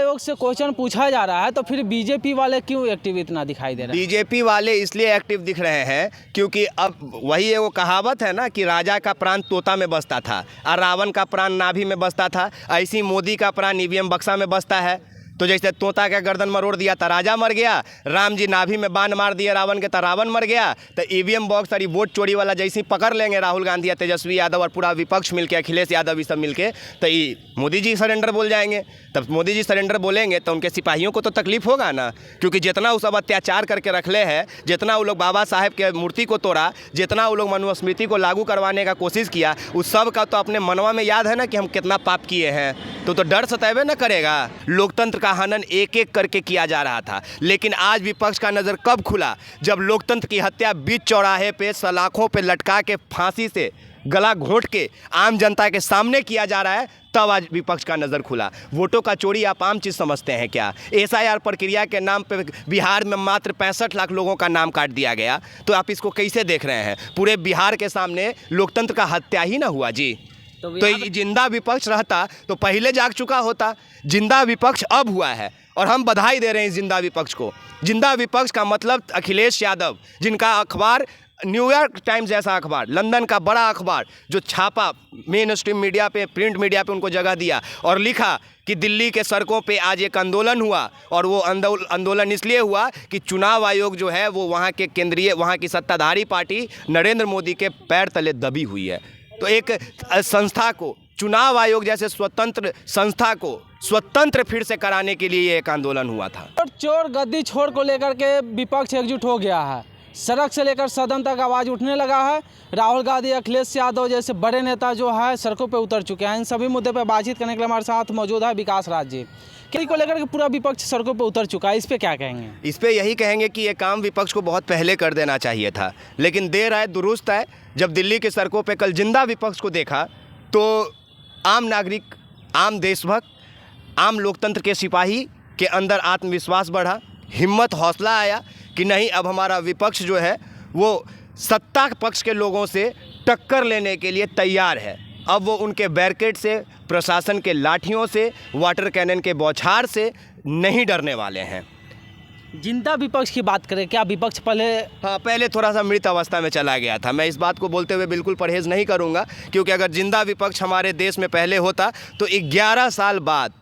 आयोग से क्वेश्चन पूछा जा रहा है तो फिर बीजेपी वाले क्यों एक्टिव इतना दिखाई दे रहे हैं? बीजेपी वाले इसलिए एक्टिव दिख रहे हैं क्योंकि अब वही वो कहावत है ना कि राजा का प्राण तोता में बसता था और रावण का प्राण नाभि में बसता था, ऐसी मोदी का प्राण ईवीएम बक्सा में बसता है। तो जैसे तोता का गर्दन मरोड़ दिया तो राजा मर गया, राम जी नाभि में बाण मार दिए रावण के तो रावण मर गया। तो ईवीएम बॉक्स और वोट चोरी वाला जैसे पकड़ लेंगे राहुल गांधी या तेजस्वी यादव और पूरा विपक्ष मिलके, अखिलेश यादव ये सब मिलके, तो ये मोदी जी सरेंडर बोल जाएंगे। तब मोदी जी सरेंडर बोलेंगे तो उनके सिपाहियों को तो तकलीफ होगा ना, क्योंकि जितना वो सब अत्याचार करके रख ले है, जितना वो लोग बाबा साहेब के मूर्ति को तोड़ा, जितना वो लोग मनुस्मृति को लागू करवाने का कोशिश किया, उस सब का तो अपने मनवा में याद है ना कि हम कितना पाप किए हैं। तो डर सतावे न करेगा। लोकतंत्र का हनन एक एक करके किया जा रहा था, लेकिन आज विपक्ष का नज़र कब खुला? जब लोकतंत्र की हत्या बीच चौराहे पे सलाखों पे लटका के फांसी से गला घोंट के आम जनता के सामने किया जा रहा है, तब आज विपक्ष का नज़र खुला। वोटों का चोरी आप आम चीज़ समझते हैं क्या? एसआईआर प्रक्रिया के नाम पे बिहार में मात्र 65 लाख लोगों का नाम काट दिया गया, तो आप इसको कैसे देख रहे हैं? पूरे बिहार के सामने लोकतंत्र का हत्या ही ना हुआ जी। तो ये जिंदा विपक्ष रहता तो पहले जाग चुका होता। जिंदा विपक्ष अब हुआ है और हम बधाई दे रहे हैं जिंदा विपक्ष को। जिंदा विपक्ष का मतलब अखिलेश यादव, जिनका अखबार न्यूयॉर्क टाइम्स जैसा अखबार, लंदन का बड़ा अखबार, जो छापा मेन स्ट्रीम मीडिया पे, प्रिंट मीडिया पे उनको जगह दिया और लिखा कि दिल्ली के सड़कों पे आज एक आंदोलन हुआ। और वो आंदोलन इसलिए हुआ कि चुनाव आयोग जो है वो वहाँ के केंद्रीय, वहाँ की सत्ताधारी पार्टी नरेंद्र मोदी के पैर तले दबी हुई है। तो एक संस्था को, चुनाव आयोग जैसे स्वतंत्र संस्था को स्वतंत्र फिर से कराने के लिए एक आंदोलन हुआ था। और चोर गद्दी छोड़ को लेकर के विपक्ष एकजुट हो गया है, सड़क से लेकर सदन तक आवाज़ उठने लगा है। राहुल गांधी, अखिलेश यादव जैसे बड़े नेता जो है सड़कों पे उतर चुके हैं। इन सभी मुद्दे पर बातचीत करने के लिए हमारे साथ मौजूद है विकास राज जी। खेती को लेकर के पूरा विपक्ष सड़कों पे उतर चुका है, इस पे क्या कहेंगे? इस पे यही कहेंगे कि ये काम विपक्ष को बहुत पहले कर देना चाहिए था, लेकिन देर आए दुरुस्त है। जब दिल्ली के सड़कों पे कल जिंदा विपक्ष को देखा तो आम नागरिक, आम देशभक्त, आम लोकतंत्र के सिपाही के अंदर आत्मविश्वास बढ़ा, हिम्मत, हौसला आया कि नहीं, अब हमारा विपक्ष जो है वो सत्ता पक्ष के लोगों से टक्कर लेने के लिए तैयार है। अब वो उनके बैरिकेड से, प्रशासन के लाठियों से, वाटर कैनन के बौछार से नहीं डरने वाले हैं। जिंदा विपक्ष की बात करें, क्या विपक्ष पहले थोड़ा सा मृत अवस्था में चला गया था। मैं इस बात को बोलते हुए बिल्कुल परहेज़ नहीं करूंगा, क्योंकि अगर जिंदा विपक्ष हमारे देश में पहले होता तो 11 साल बाद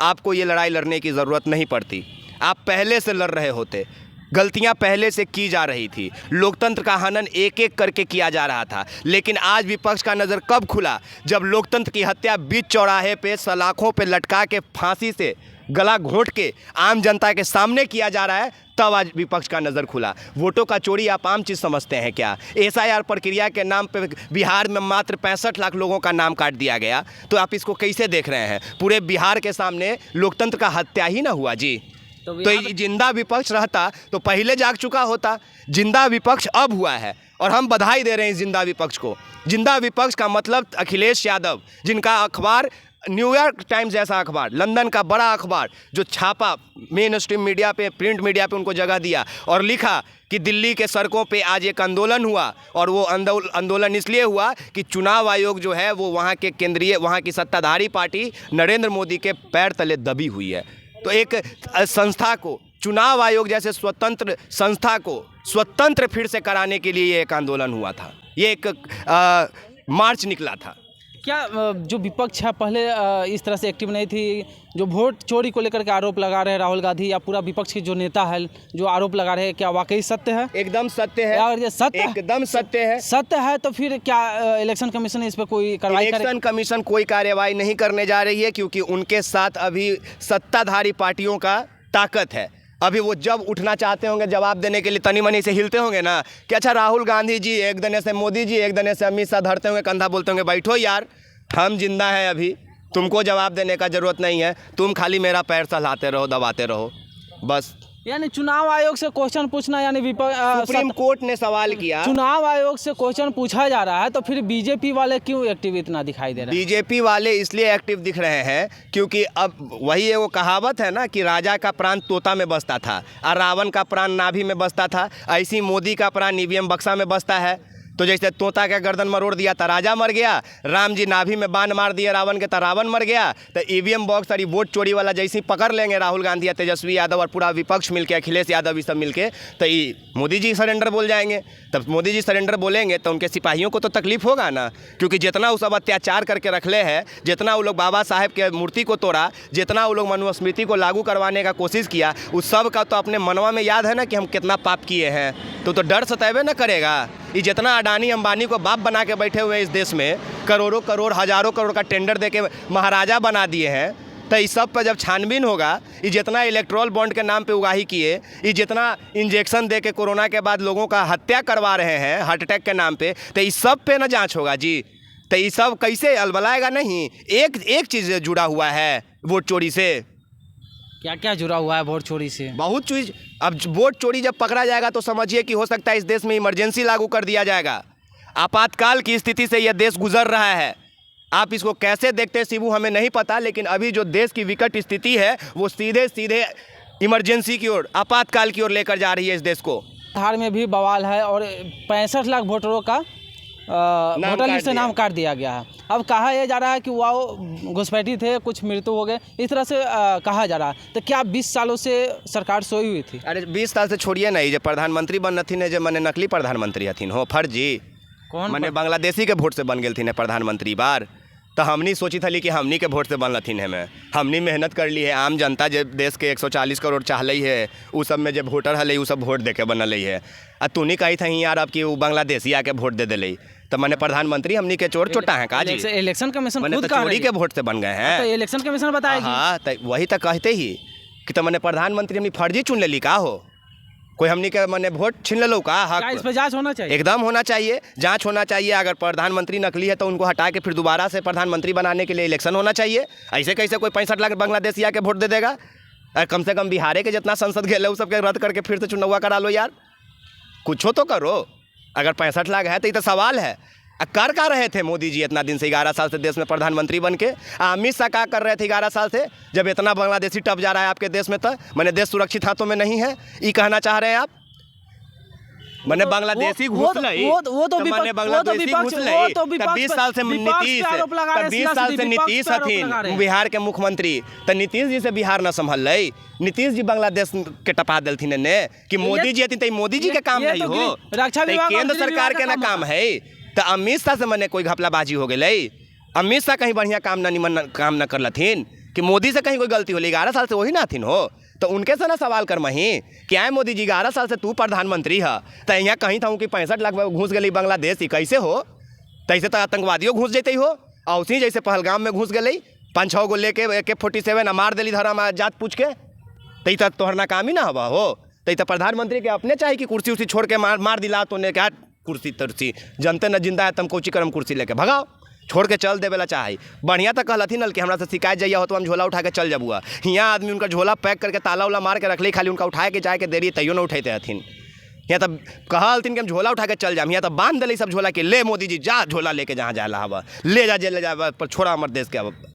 आपको ये लड़ाई लड़ने की ज़रूरत नहीं पड़ती। आप पहले से लड़ रहे होते, गलतियां पहले से की जा रही थी, लोकतंत्र का हनन एक एक करके किया जा रहा था। लेकिन आज विपक्ष का नज़र कब खुला? जब लोकतंत्र की हत्या बीच चौराहे पे सलाखों पे लटका के फांसी से गला घोंट के आम जनता के सामने किया जा रहा है, तब आज विपक्ष का नज़र खुला। वोटों का चोरी आप आम चीज़ समझते हैं क्या? एसआईआर प्रक्रिया के नाम पे बिहार में मात्र 65 लाख लोगों का नाम काट दिया गया, तो आप इसको कैसे देख रहे हैं? पूरे बिहार के सामने लोकतंत्र का हत्या ही ना हुआ जी। तो ये जिंदा विपक्ष रहता तो पहले जाग चुका होता। जिंदा विपक्ष अब हुआ है और हम बधाई दे रहे हैं जिंदा विपक्ष को। जिंदा विपक्ष का मतलब अखिलेश यादव, जिनका अखबार न्यूयॉर्क टाइम्स जैसा अखबार, लंदन का बड़ा अखबार, जो छापा मेन स्ट्रीम मीडिया पे, प्रिंट मीडिया पे उनको जगह दिया और लिखा कि दिल्ली के सड़कों पे आज एक आंदोलन हुआ। और वो आंदोलन इसलिए हुआ कि चुनाव आयोग जो है वो वहाँ के केंद्रीय, वहाँ की सत्ताधारी पार्टी नरेंद्र मोदी के पैर तले दबी हुई है। तो एक संस्था को, चुनाव आयोग जैसे स्वतंत्र संस्था को स्वतंत्र फिर से कराने के लिए एक आंदोलन हुआ था। ये एक मार्च निकला था। क्या जो विपक्ष है पहले इस तरह से एक्टिव नहीं थी? जो वोट चोरी को लेकर के आरोप लगा रहे हैं राहुल गांधी या पूरा विपक्ष की जो नेता है जो आरोप लगा रहे हैं, क्या वाकई सत्य है? एकदम सत्य है। और ये सत्य, एकदम सत्य है। सत्य है तो फिर क्या इलेक्शन कमीशन इस पर कोई कार्रवाई करेगा? इलेक्शन कमीशन कोई कार्रवाई नहीं करने जा रही है, क्योंकि उनके साथ अभी सत्ताधारी पार्टियों का ताकत है। अभी वो जब उठना चाहते होंगे जवाब देने के लिए तनी मनी से हिलते होंगे ना कि अच्छा राहुल गांधी जी एक दिन से मोदी जी, एक दिन से अमित शाह धरते होंगे कंधा, बोलते होंगे बैठो यार, हम जिंदा हैं, अभी तुमको जवाब देने का ज़रूरत नहीं है, तुम खाली मेरा पैर सहलाते रहो, दबाते रहो, बस। यानी चुनाव आयोग से क्वेश्चन पूछना, यानी सुप्रीम कोर्ट ने सवाल किया, चुनाव आयोग से क्वेश्चन पूछा जा रहा है, तो फिर बीजेपी वाले क्यों एक्टिव इतना दिखाई दे रहे हैं? बीजेपी वाले इसलिए एक्टिव दिख रहे हैं क्योंकि अब वही वो कहावत है ना कि राजा का प्राण तोता में बसता था और रावण का प्राण नाभि में बसता था, ऐसी मोदी का प्राण ईवीएम बक्सा में बसता है। तो जैसे तोता का गर्दन मरोड़ दिया तो राजा मर गया, राम जी नाभि में बाण मार दिए रावण के तो रावण मर गया। तो ईवीएम बॉक्स और वोट चोरी वाला जैसे ही पकड़ लेंगे राहुल गांधी या तेजस्वी यादव और पूरा विपक्ष मिलकर, अखिलेश यादव ये सब मिलके, तो मोदी जी सरेंडर बोल जाएंगे। तब मोदी जी सरेंडर बोलेंगे तो उनके सिपाहियों को तो तकलीफ होगा ना, क्योंकि जितना वो सब अत्याचार करके रखले हैं, जितना वो लोग बाबा साहेब के मूर्ति को तोड़ा, जितना वो लोग मनुस्मृति को लागू करवाने का कोशिश किया, उस सब का तो अपने मनवा में याद है ना कि हम कितना पाप किए हैं। तो डर सतावे ना करेगा। ये जितना अडानी अंबानी को बाप बना के बैठे हुए हैं इस देश में, करोड़ों करोड़ हजारों करोड़ का टेंडर देके महाराजा बना दिए हैं, तो इस सब पर जब छानबीन होगा, ये जितना इलेक्ट्रोल बॉन्ड के नाम पे उगाही किए, ये जितना इंजेक्शन दे के कोरोना के बाद लोगों का हत्या करवा रहे हैं हार्ट अटैक के नाम पे, तो इस सब पे ना जांच होगा जी। तो ये सब कैसे अलबलाएगा नहीं। एक चीज़ जुड़ा हुआ है वोट चोरी से। क्या क्या जुड़ा हुआ है वोट चोरी से? बहुत चीज़। अब वोट चोरी जब पकड़ा जाएगा तो समझिए कि हो सकता है इस देश में इमरजेंसी लागू कर दिया जाएगा। आपातकाल की स्थिति से यह देश गुजर रहा है। आप इसको कैसे देखते हैं शिबू हमें नहीं पता, लेकिन अभी जो देश की विकट स्थिति है वो सीधे सीधे इमरजेंसी की ओर, आपातकाल की ओर लेकर जा रही है इस देश को। बिहार में भी बवाल है और 65 लाख वोटरों का वोटर लिस्ट से नाम काट दिया गया है। अब कहा यह जा रहा है कि वो घुसपैठी थे, कुछ मृत्यु हो गए, इस तरह से कहा जा रहा है। तो क्या 20 सालों से सरकार सोई हुई थी? अरे 20 साल से छोड़िए नहीं, जो प्रधानमंत्री बन थी जो मैंने नकली प्रधानमंत्री हथिन हो, फर्जी कौन मैंने बांग्लादेशी के वोट से बन गए थी प्रधानमंत्री बार। तो हमनी सोची थी कि हमनी के वोट से बनल थी हमें, हमनी मेहनत कर ली है। आम जनता जब देश के 140 करोड़ चाहल है, उस सब में जब वोटर हल वो सब वोट दे के बनल है। आ तू नहीं कही थी यार अब कि वो बांग्लादेशी आके वोट दे दिले, तो मैंने प्रधानमंत्री हमनी के चोर चोटा है काजी। इलेक्शन कमीशन मैंने खुद तो चोरी के वोट से बन गए हैं। तो इलेक्शन कमीशन बताएगी। हाँ, तो वही तो कहते ही कि तो मैंने प्रधानमंत्री हमनी फर्जी चुन ले ली का हो, कोई हमनी के मैंने वोट छीन ले लो का हक? क्या इस पर जांच होना चाहिए? एकदम होना चाहिए, जांच होना चाहिए। अगर प्रधानमंत्री नकली है तो उनको हटा के फिर दोबारा से प्रधानमंत्री बनाने के लिए इलेक्शन होना चाहिए। ऐसे कैसे कोई 65 लाख बांग्लादेशी आके वोट दे देगा? कम से कम बिहार के जितना संसद गए उस सबके रद्द करके फिर से चुनाव करा लो यार, कुछ तो करो। अगर 65 लाख है तो ये तो सवाल है। कर का रहे थे मोदी जी इतना दिन से, 11 साल से देश में प्रधानमंत्री बन के? अमित शाह क्या कर रहे थे 11 साल से, जब इतना बांग्लादेशी टप जा रहा है आपके देश में? तो मैंने देश सुरक्षित हाथों में नहीं है, ये कहना चाह रहे हैं आप? मैंने बांग्लादेशी घुस लई, वो तो मैंने बांग्लादेशी घुस लई। 20 साल से नीतीश हथिन बिहार के मुख्यमंत्री, तो नीतीश जी से बिहार न संभल लई। नीतीश जी बांग्लादेश के टपा दिलथिन ने कि मोदी जी हथिन, तो मोदी जी के काम नहीं हो, केंद्र सरकार के ना काम है। तो अमित शाह से मैंने कोई घपलाबाजी हो गई? अमित शाह कहीं बढ़िया काम न कर लथिन कि मोदी से कहीं कोई गलती हो? 11 साल से वही ना हथिन हो, तो उनके से ना सवाल कर मही क्या है मोदी जी 11 साल से तू प्रधानमंत्री है, तो यहाँ कहीं था कि 65 लाख घुस गई बांग्लादेश, कैसे हो? तैसे तो आतंकवादियों घुस जैते हो, और उसी जैसे पहलगाम में घुस गई 5-6 गो लेके AK-47 मार दिली धर्म जात पूछ के, तई तक तोहरना काम ही ना हवा हो। तई तो प्रधानमंत्री के अपने चाहिए कि कुर्सी उर्सी छोड़ के मार दिला, तो ने क्या कुर्सी तुर्सी जनते न जिंदा है तुम कोची करम कुर्सी लेके भगाओ, छोड़ के चल देवेला चाहे। बढ़िया तो कहलथिन कि हमरा से शिकायत जाइए हो तो हम झोला उठा के चल जबुआ। यहाँ आदमी उनका झोला पैक करके ताला उला मार के रख ली, खाली उनका उठा के जाए के देरी तैयो न उठेते हथिन। यहाँ तब कहलथिन कि हम झोला उठा के चल जाम, यहाँ तो बांध दिले सब झोला के, ले मोदी जी जा झोला लेके जहाँ जाला हवा ले जा, जेल ले जा, पर छोड़ा हमारे देश के अब।